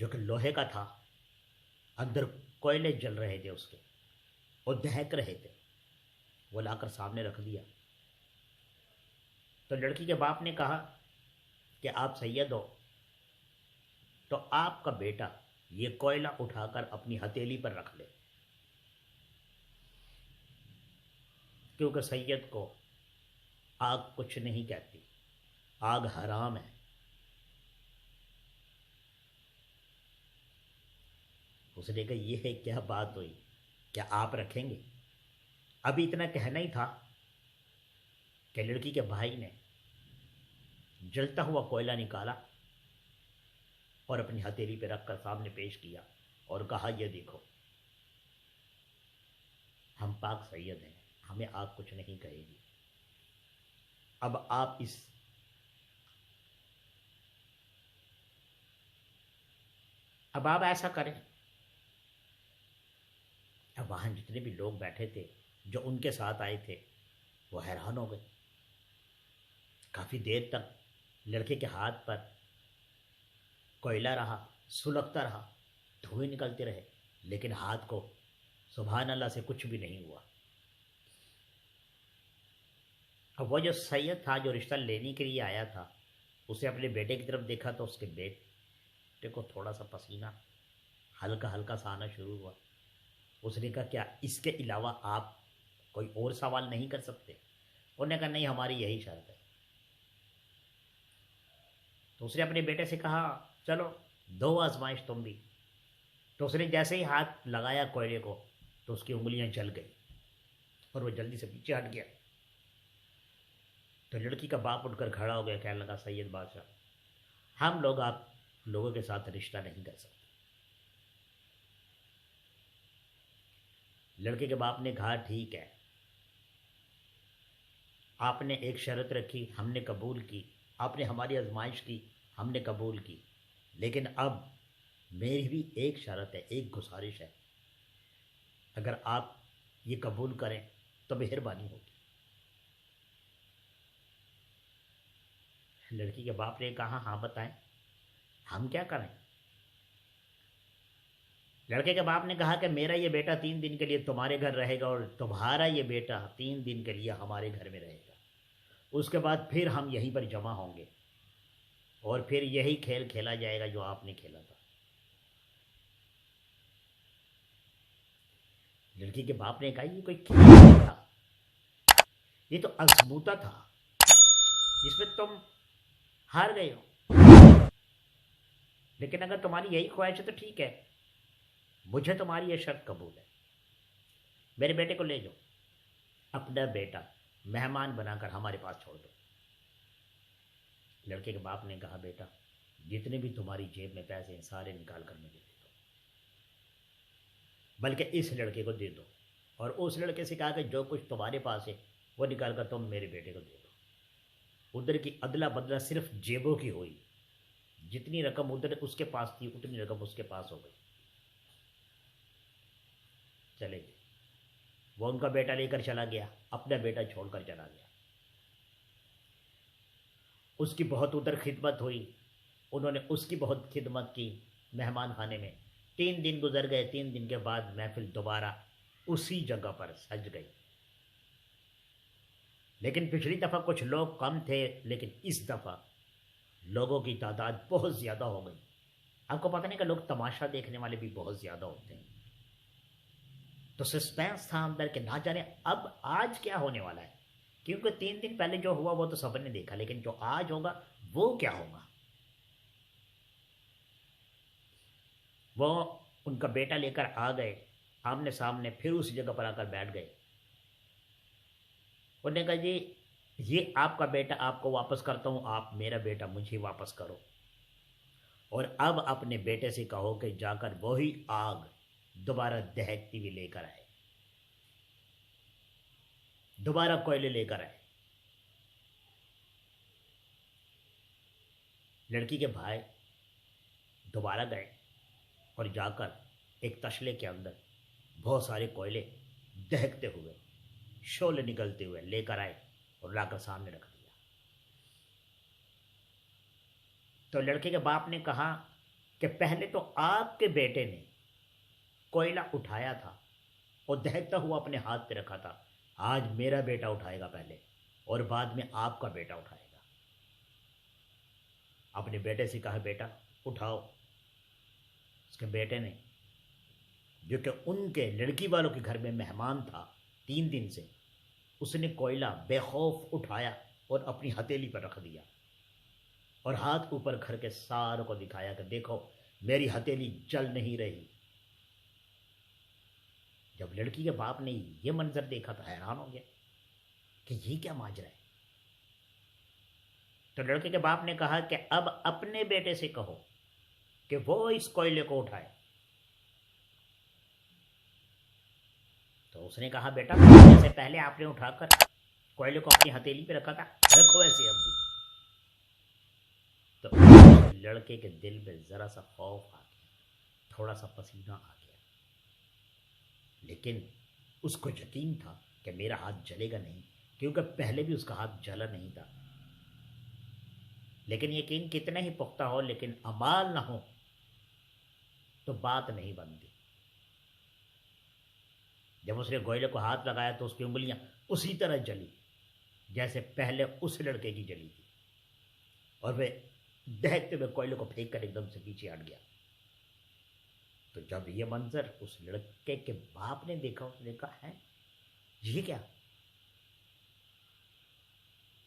جو کہ لوہے کا تھا، اندر کوئلے جل رہے تھے اس کے اور دہک رہے تھے، وہ لا کر سامنے رکھ دیا۔ تو لڑکی کے باپ نے کہا کہ آپ سید ہو تو آپ کا بیٹا یہ کوئلہ اٹھا کر اپنی ہتھیلی پر رکھ لے، کیونکہ سید کو آگ کچھ نہیں کہتی، آگ حرام ہے۔ اس نے کہا یہ ہے کیا بات ہوئی، کیا آپ رکھیں گے؟ ابھی اتنا کہنا ہی تھا کہ لڑکی کے بھائی نے جلتا ہوا کوئلہ نکالا اور اپنی ہتھیلی پہ رکھ کر سامنے پیش کیا اور کہا یہ دیکھو، ہم پاک سید ہیں، ہمیں آگ کچھ نہیں کہے گی۔ اب آپ ایسا کریں۔ اب وہاں جتنے بھی لوگ بیٹھے تھے جو ان کے ساتھ آئے تھے وہ حیران ہو گئے۔ کافی دیر تک لڑکے کے ہاتھ پر کوئلہ رہا، سلگتا رہا، دھوئیں نکلتے رہے، لیکن ہاتھ کو سبحان اللہ سے کچھ بھی نہیں ہوا۔ اب وہ جو سید تھا جو رشتہ لینے کے لیے آیا تھا، اسے اپنے بیٹے کی طرف دیکھا تو اس کے بیٹے کو تھوڑا سا پسینہ ہلکا ہلکا سا آنا شروع ہوا۔ اس نے کہا کیا اس کے علاوہ آپ کوئی اور سوال نہیں کر سکتے؟ انہوں نے کہا نہیں، ہماری یہی شرط ہے۔ تو اس نے اپنے بیٹے سے کہا چلو دو آزمائش تم بھی۔ تو اس نے جیسے ہی ہاتھ لگایا کوئلے کو تو اس کی انگلیاں جل گئی اور وہ جلدی سے پیچھے ہٹ گیا۔ تو لڑکی کا باپ اٹھ کر کھڑا ہو گیا، کہنے لگا سید بادشاہ، ہم لوگ آپ لوگوں کے ساتھ رشتہ نہیں کر سکتے۔ لڑکے کے باپ نے کہا ٹھیک ہے، آپ نے ایک شرط رکھی، ہم نے قبول کی، آپ نے ہماری آزمائش کی، ہم نے قبول کی، لیکن اب میری بھی ایک شرط ہے، ایک گزارش ہے، اگر آپ یہ قبول کریں تو مہربانی ہوگی۔ لڑکی کے باپ نے کہا ہاں بتائیں ہم کیا کریں؟ لڑکے کے باپ نے کہا کہ میرا یہ بیٹا 3 دن کے لیے تمہارے گھر رہے گا اور تمہارا یہ بیٹا 3 دن کے لیے ہمارے گھر میں رہے گا، اس کے بعد پھر ہم یہیں پر جمع ہوں گے اور پھر یہی کھیل کھیلا جائے گا جو آپ نے کھیلا تھا۔ لڑکی کے باپ نے کہا یہ کوئی کھیل نہیں تھا، یہ تو ازموتا تھا جس میں تم ہار گئے ہو، لیکن اگر تمہاری یہی خواہش ہے تو ٹھیک ہے، مجھے تمہاری یہ شرط قبول ہے، میرے بیٹے کو لے جاؤ، اپنا بیٹا مہمان بنا کر ہمارے پاس چھوڑ دو۔ لڑکے کے باپ نے کہا بیٹا جتنے بھی تمہاری جیب میں پیسے ہیں سارے نکال کر مجھے دے دو، بلکہ اس لڑکے کو دے دو، اور اس لڑکے سے کہا کہ جو کچھ تمہارے پاس ہے وہ نکال کر تم میرے بیٹے کو دے دو۔ ادھر کی ادلا بدلا صرف جیبوں کی ہوئی، جتنی رقم ادھر اس کے پاس تھی اتنی رقم اس کے پاس ہو گئی۔ چلے گئے، وہ ان کا بیٹا لے کر چلا گیا، اپنا بیٹا چھوڑ کر چلا گیا۔ اس کی بہت ادھر خدمت ہوئی، انہوں نے اس کی بہت خدمت کی مہمان خانے میں۔ 3 دن گزر گئے، 3 دن کے بعد محفل دوبارہ اسی جگہ پر سج گئی، لیکن پچھلی دفعہ کچھ لوگ کم تھے، لیکن اس دفعہ لوگوں کی تعداد بہت زیادہ ہو گئی۔ آپ کو پتہ نہیں کہ لوگ تماشا دیکھنے والے بھی بہت زیادہ ہوتے ہیں، تو سسپینس تھا اندر کہ نہ جانے اب آج کیا ہونے والا ہے، کیونکہ 3 دن پہلے جو ہوا وہ تو سب نے دیکھا، لیکن جو آج ہوگا وہ کیا ہوگا۔ وہ ان کا بیٹا لے کر آ گئے، آمنے سامنے پھر اسی جگہ پر آ کر بیٹھ گئے۔ انہوں نے کہا جی یہ آپ کا بیٹا آپ کو واپس کرتا ہوں، آپ میرا بیٹا مجھے واپس کرو، اور اب اپنے بیٹے سے کہو کہ جا کر وہی آگ دوبارہ دہکتی ہوئی لے کر آئے، دوبارہ کوئلے لے کر آئے۔ لڑکی کے بھائی دوبارہ گئے اور جا کر ایک تشلے کے اندر بہت سارے کوئلے دہکتے ہوئے، شعلے نکلتے ہوئے لے کر آئے اور لا کر سامنے رکھ دیا۔ تو لڑکے کے باپ نے کہا کہ پہلے تو آپ کے بیٹے نے کوئلہ اٹھایا تھا اور دہتا ہوا اپنے ہاتھ پہ رکھا تھا، آج میرا بیٹا اٹھائے گا پہلے اور بعد میں آپ کا بیٹا اٹھائے گا۔ اپنے بیٹے سے کہا بیٹا اٹھاؤ۔ اس کے بیٹے نے، جو کہ ان کے لڑکی والوں کے گھر میں مہمان تھا 3 دن سے، اس نے کوئلہ بے خوف اٹھایا اور اپنی ہتھیلی پر رکھ دیا اور ہاتھ اوپر کر کے ساروں کو دکھایا کہ دیکھو میری ہتھیلی جل نہیں رہی۔ جب لڑکی کے باپ نے یہ منظر دیکھا تو حیران ہو گیا کہ یہ کیا ماجرا ہے۔ تو لڑکے کے باپ نے کہا کہ اب اپنے بیٹے سے کہو کہ وہ اس کوئلے کو اٹھائے۔ تو اس نے کہا بیٹا جیسے پہلے آپ نے اٹھا کر کوئلے کو اپنی ہتھیلی پہ رکھا تھا رکھو ایسے اب بھی۔ تو لڑکے کے دل میں ذرا سا خوف آ گیا، تھوڑا سا پسینہ آ گیا، لیکن اس کو یقین تھا کہ میرا ہاتھ جلے گا نہیں، کیونکہ پہلے بھی اس کا ہاتھ جلا نہیں تھا۔ لیکن یقین کتنا ہی پختہ ہو لیکن عمال نہ ہو تو بات نہیں بنتی۔ جب اس نے کوئلے کو ہاتھ لگایا تو اس کی انگلیاں اسی طرح جلی جیسے پہلے اس لڑکے کی جلی تھی، اور وہ دہتے ہوئے کوئلے کو پھینک کر ایک دم سے پیچھے ہٹ گیا۔ تو جب یہ منظر اس لڑکے کے باپ نے دیکھا، اس نے کہا ہے یہ کیا،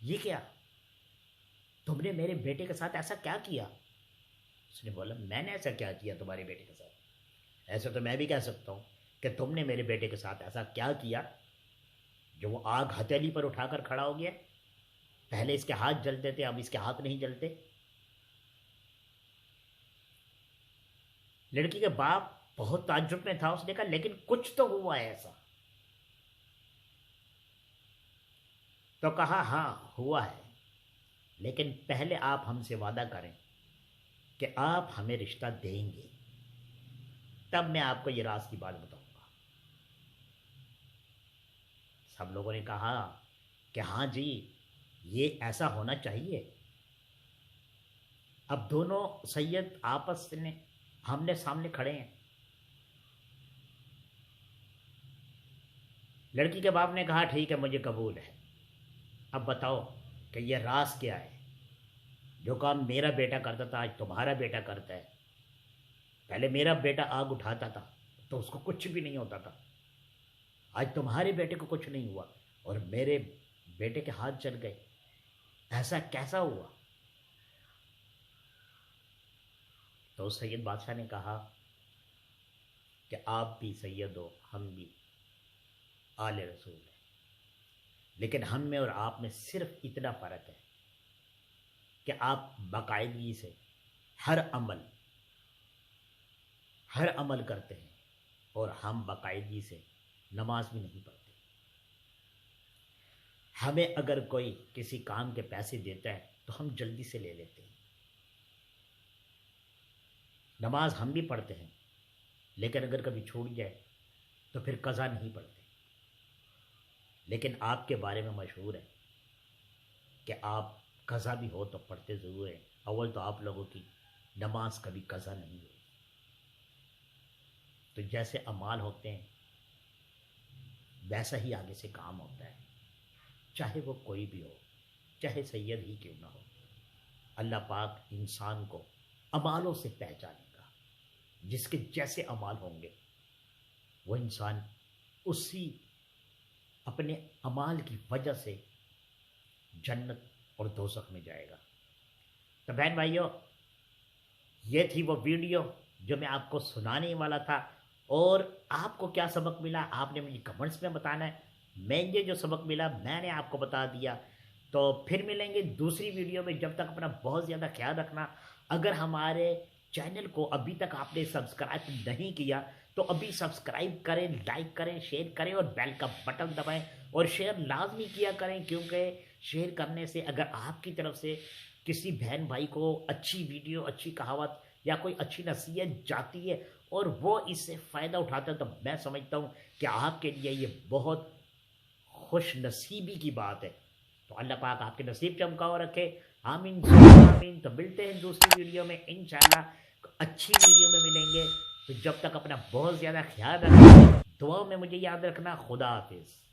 یہ کیا، تم نے میرے بیٹے کے ساتھ ایسا کیا کیا؟ اس نے بولا میں نے ایسا کیا کیا تمہارے بیٹے کے ساتھ؟ ایسا تو میں بھی کہہ سکتا ہوں کہ تم نے میرے بیٹے کے ساتھ ایسا کیا کیا جو وہ آگ ہتھیلی پر اٹھا کر کھڑا ہو گیا؟ پہلے اس کے ہاتھ جلتے تھے، اب اس کے ہاتھ نہیں جلتے۔ لڑکی کے باپ بہت تعجب میں تھا، اس نے کہا لیکن کچھ تو ہوا ہے ایسا۔ تو کہا ہاں ہوا ہے، لیکن پہلے آپ ہم سے وعدہ کریں کہ آپ ہمیں رشتہ دیں گے، تب میں آپ کو یہ راز کی بات بتاؤں گا۔ سب لوگوں نے کہا کہ ہاں جی یہ ایسا ہونا چاہیے۔ اب دونوں سید آپس میں آمنے سامنے کھڑے ہیں۔ لڑکی کے باپ نے کہا ٹھیک ہے مجھے قبول ہے، اب بتاؤ کہ یہ راز کیا ہے؟ جو کام میرا بیٹا کرتا تھا آج تمہارا بیٹا کرتا ہے۔ پہلے میرا بیٹا آگ اٹھاتا تھا تو اس کو کچھ بھی نہیں ہوتا تھا، آج تمہارے بیٹے کو کچھ نہیں ہوا اور میرے بیٹے کے ہاتھ جل گئے، ایسا کیسا ہوا؟ تو سید بادشاہ نے کہا کہ آپ بھی سید ہو، ہم بھی آل رسول ہیں، لیکن ہم میں اور آپ میں صرف اتنا فرق ہے کہ آپ باقاعدگی سے ہر عمل کرتے ہیں اور ہم باقاعدگی سے نماز بھی نہیں پڑھتے۔ ہمیں اگر کوئی کسی کام کے پیسے دیتا ہے تو ہم جلدی سے لے لیتے ہیں۔ نماز ہم بھی پڑھتے ہیں، لیکن اگر کبھی چھوٹ جائے تو پھر قضا نہیں پڑھتے۔ لیکن آپ کے بارے میں مشہور ہے کہ آپ قضا بھی ہو تو پڑھتے ضرور ہیں۔ اول تو آپ لوگوں کی نماز کبھی قضا نہیں ہوئی۔ تو جیسے اعمال ہوتے ہیں ویسا ہی آگے سے کام ہوتا ہے، چاہے وہ کوئی بھی ہو، چاہے سید ہی کیوں نہ ہو۔ اللہ پاک انسان کو اعمالوں سے پہچانے گا، جس کے جیسے اعمال ہوں گے وہ انسان اسی اپنے اعمال کی وجہ سے جنت اور دوزخ میں جائے گا۔ تو بہن بھائیوں، یہ تھی وہ ویڈیو جو میں آپ کو سنانے والا تھا، اور آپ کو کیا سبق ملا آپ نے مجھے کمنٹس میں بتانا ہے۔ میں یہ جو سبق ملا میں نے آپ کو بتا دیا۔ تو پھر ملیں گے دوسری ویڈیو میں، جب تک اپنا بہت زیادہ خیال رکھنا۔ اگر ہمارے چینل کو ابھی تک آپ نے سبسکرائب نہیں کیا تو ابھی سبسکرائب کریں، لائک کریں، شیئر کریں اور بیل کا بٹن دبائیں، اور شیئر لازمی کیا کریں، کیونکہ شیئر کرنے سے اگر آپ کی طرف سے کسی بہن بھائی کو اچھی ویڈیو، اچھی کہاوت یا کوئی اچھی نصیحت جاتی ہے اور وہ اس سے فائدہ اٹھاتا ہے تو میں سمجھتا ہوں کہ آپ کے لیے یہ بہت خوش نصیبی کی بات ہے۔ تو اللہ پاک آپ کے نصیب چمکاؤ رکھے۔ آمین ثم آمین. تو ملتے ہیں دوسری ویڈیو میں انشاءاللہ. اچھی ویڈیو میں ملیں گے. تو جب تک اپنا بہت زیادہ خیال رکھنا. دعاؤں میں مجھے یاد رکھنا. خدا حافظ.